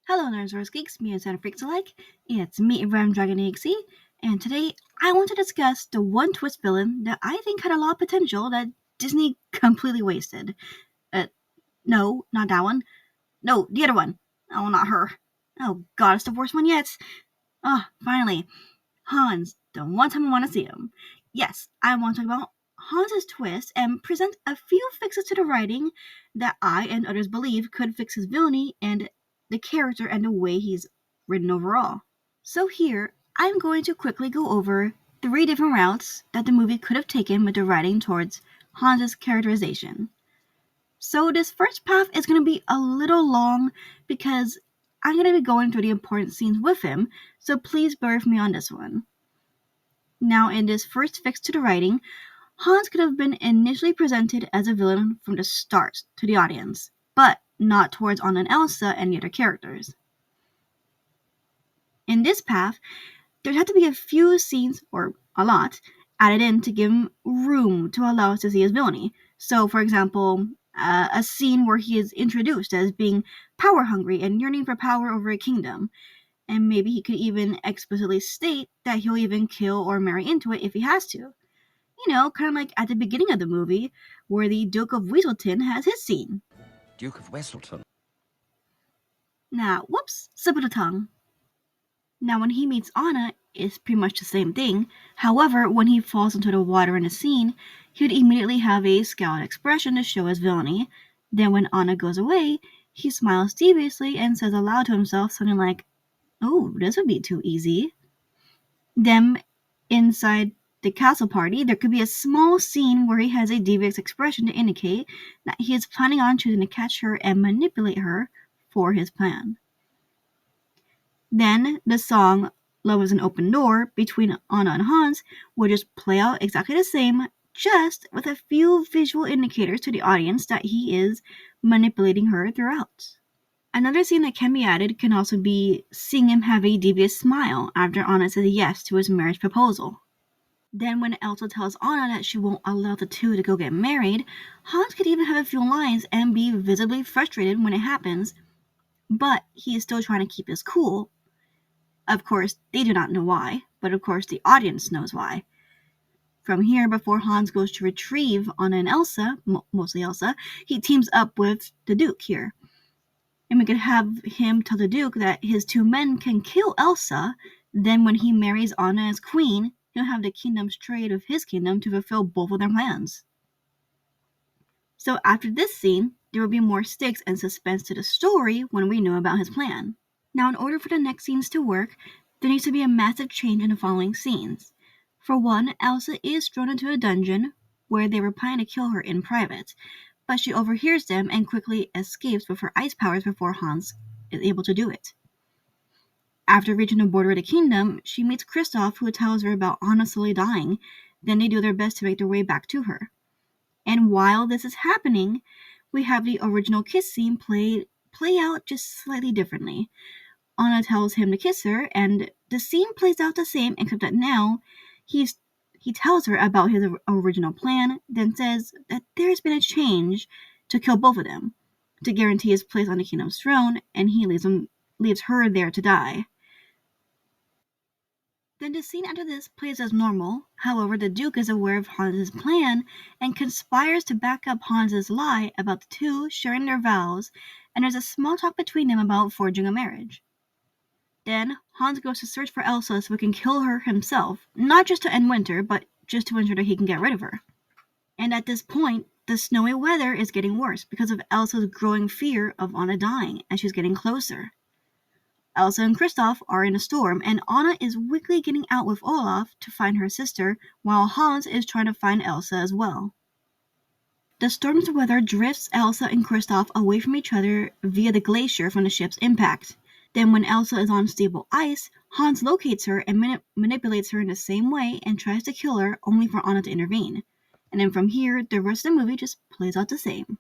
Hello, nerds, geeks, mutants, and freaks alike. It's me, RandomDragon.EXE, and today I want to discuss the one twist villain that I think had a lot of potential that Disney completely wasted. No, not that one. No, the other one. Oh, not her. Oh god, it's the worst one yet. Finally. Hans, the one time I want to see him. Yes, I want to talk about Hans's twist and present a few fixes to the writing that I and others believe could fix his villainy and the character and the way he's written overall. So here, I'm going to quickly go over 3 different routes that the movie could have taken with the writing towards Hans's characterization. So this first path is going to be a little long because I'm going to be going through the important scenes with him, so please bear with me on this one. Now, in this first fix to the writing, Hans could have been initially presented as a villain from the start to the audience, but not towards Anna and Elsa and the other characters. In this path, there had to be a few scenes, or a lot, added in to give him room to allow us to see his villainy. So, for example, a scene where he is introduced as being power hungry and yearning for power over a kingdom. And maybe he could even explicitly state that he'll even kill or marry into it if he has to. You know, kind of like at the beginning of the movie, where the Duke of Weaselton has his scene. Duke of Weselton. Now, whoops, slip of the tongue. Now, when he meets Anna, it's pretty much the same thing. However, when he falls into the water in the scene, he would immediately have a scowled expression to show his villainy. Then when Anna goes away, he smiles deviously and says aloud to himself something like, "Oh, this would be too easy." Then, inside the castle party, there could be a small scene where he has a devious expression to indicate that he is planning on choosing to catch her and manipulate her for his plan. Then, the song Love is an Open Door between Anna and Hans would just play out exactly the same, just with a few visual indicators to the audience that he is manipulating her throughout. Another scene that can be added can also be seeing him have a devious smile after Anna says yes to his marriage proposal. Then when Elsa tells Anna that she won't allow the two to go get married, Hans could even have a few lines and be visibly frustrated when it happens, but he is still trying to keep his cool. Of course, they do not know why, but of course the audience knows why. From here, before Hans goes to retrieve Anna and Elsa, mostly Elsa, he teams up with the Duke here. And we could have him tell the Duke that his 2 men can kill Elsa, then when he marries Anna as queen, he'll have the kingdoms trade of his kingdom to fulfill both of their plans. So after this scene, there will be more stakes and suspense to the story when we know about his plan. Now, in order for the next scenes to work, there needs to be a massive change in the following scenes. For one, Elsa is thrown into a dungeon where they were planning to kill her in private, but she overhears them and quickly escapes with her ice powers before Hans is able to do it. After reaching the border of the kingdom, she meets Kristoff, who tells her about Anna slowly dying. Then they do their best to make their way back to her. And while this is happening, we have the original kiss scene play out just slightly differently. Anna tells him to kiss her, and the scene plays out the same, except that now he tells her about his original plan, then says that there's been a change to kill both of them, to guarantee his place on the kingdom's throne, and he leaves her there to die. Then the scene after this plays as normal. However, the Duke is aware of Hans's plan and conspires to back up Hans's lie about the two sharing their vows, and there's a small talk between them about forging a marriage. Then Hans goes to search for Elsa so he can kill her himself, not just to end winter, but just to ensure that he can get rid of her. And at this point, the snowy weather is getting worse because of Elsa's growing fear of Anna dying as she's getting closer. Elsa and Kristoff are in a storm, and Anna is weakly getting out with Olaf to find her sister, while Hans is trying to find Elsa as well. The storm's weather drifts Elsa and Kristoff away from each other via the glacier from the ship's impact. Then when Elsa is on stable ice, Hans locates her and manipulates her in the same way and tries to kill her, only for Anna to intervene. And then from here, the rest of the movie just plays out the same.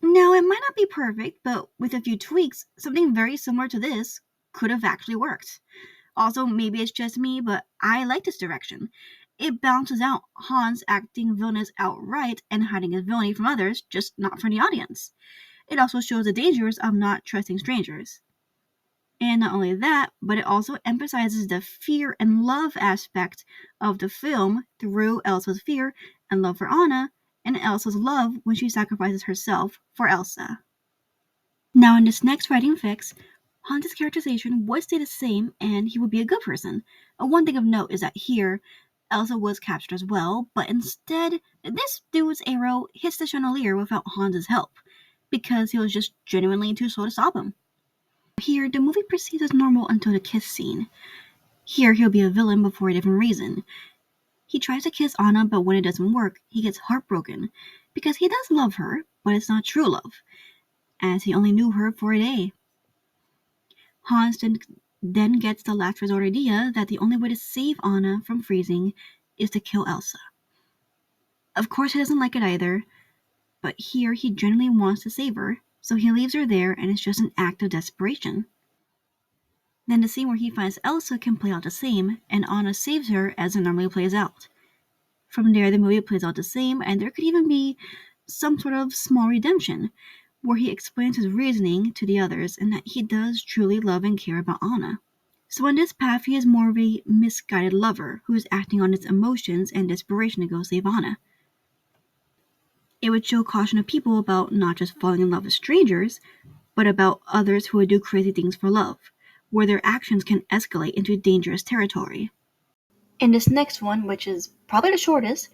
Now, it might not be perfect, but with a few tweaks, something very similar to this could have actually worked. Also, maybe it's just me, but I like this direction. It balances out Hans acting villainous outright and hiding his villainy from others, just not from the audience. It also shows the dangers of not trusting strangers. And not only that, but it also emphasizes the fear and love aspect of the film through Elsa's fear and love for Anna, and Elsa's love when she sacrifices herself for Elsa. Now, in this next writing fix, Hans's characterization would stay the same and he would be a good person. One thing of note is that here, Elsa was captured as well, but instead, this dude's arrow hits the chandelier without Hans's help, because he was just genuinely too slow to stop him. Here, the movie proceeds as normal until the kiss scene. Here, he'll be a villain but for a different reason. He tries to kiss Anna, but when it doesn't work, he gets heartbroken, because he does love her, but it's not true love, as he only knew her for a day. Hans then gets the last resort idea that the only way to save Anna from freezing is to kill Elsa. Of course, he doesn't like it either, but here he genuinely wants to save her, so he leaves her there and it's just an act of desperation. Then the scene where he finds Elsa can play out the same, and Anna saves her as it normally plays out. From there, the movie plays out the same, and there could even be some sort of small redemption, where he explains his reasoning to the others and that he does truly love and care about Anna. So in this path, he is more of a misguided lover who is acting on his emotions and desperation to go save Anna. It would show caution to people about not just falling in love with strangers, but about others who would do crazy things for love, where their actions can escalate into dangerous territory. In this next one, which is probably the shortest,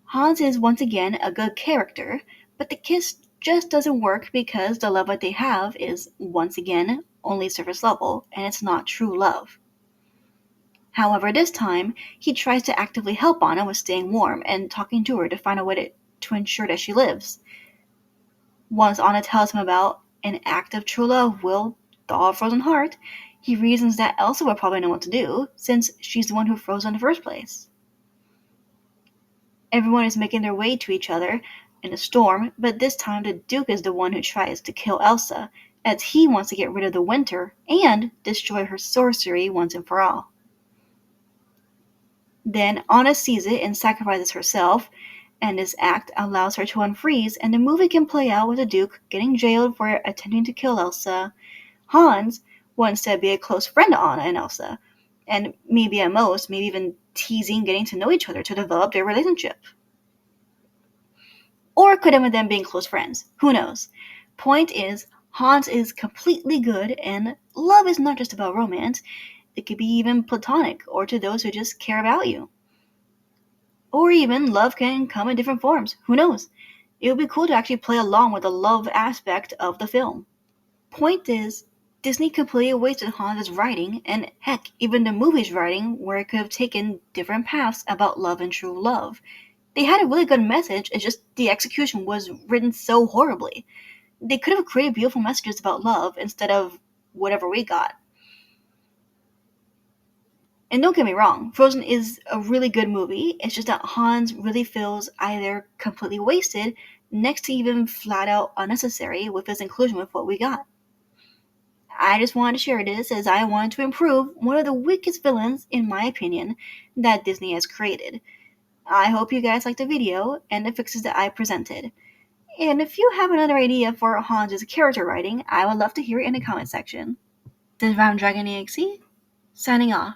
Hans is once again a good character, but the kiss just doesn't work because the love that they have is, once again, only surface level, and it's not true love. However, this time, he tries to actively help Anna with staying warm and talking to her to find a way to ensure that she lives. Once Anna tells him about an act of true love will thaw a frozen heart, he reasons that Elsa will probably know what to do, since she's the one who froze in the first place. Everyone is making their way to each other in a storm, but this time the Duke is the one who tries to kill Elsa, as he wants to get rid of the winter and destroy her sorcery once and for all. Then Anna sees it and sacrifices herself, and this act allows her to unfreeze, and the movie can play out with the Duke getting jailed for attempting to kill Elsa. Hans will instead be a close friend to Anna and Elsa, and maybe at most, maybe even teasing getting to know each other to develop their relationship. Or it could end with them being close friends. Who knows? Point is, Hans is completely good, and love is not just about romance. It could be even platonic, or to those who just care about you. Or even love can come in different forms. Who knows? It would be cool to actually play along with the love aspect of the film. Point is, Disney completely wasted Hans's writing, and heck, even the movie's writing, where it could have taken different paths about love and true love. They had a really good message, it's just the execution was written so horribly. They could have created beautiful messages about love instead of whatever we got. And don't get me wrong, Frozen is a really good movie. It's just that Hans really feels either completely wasted, next to even flat out unnecessary with his inclusion with what we got. I just wanted to share this as I wanted to improve one of the weakest villains, in my opinion, that Disney has created. I hope you guys liked the video and the fixes that I presented. And if you have another idea for Hans' character writing, I would love to hear it in the comment section. This is RandomDragon.EXE, signing off.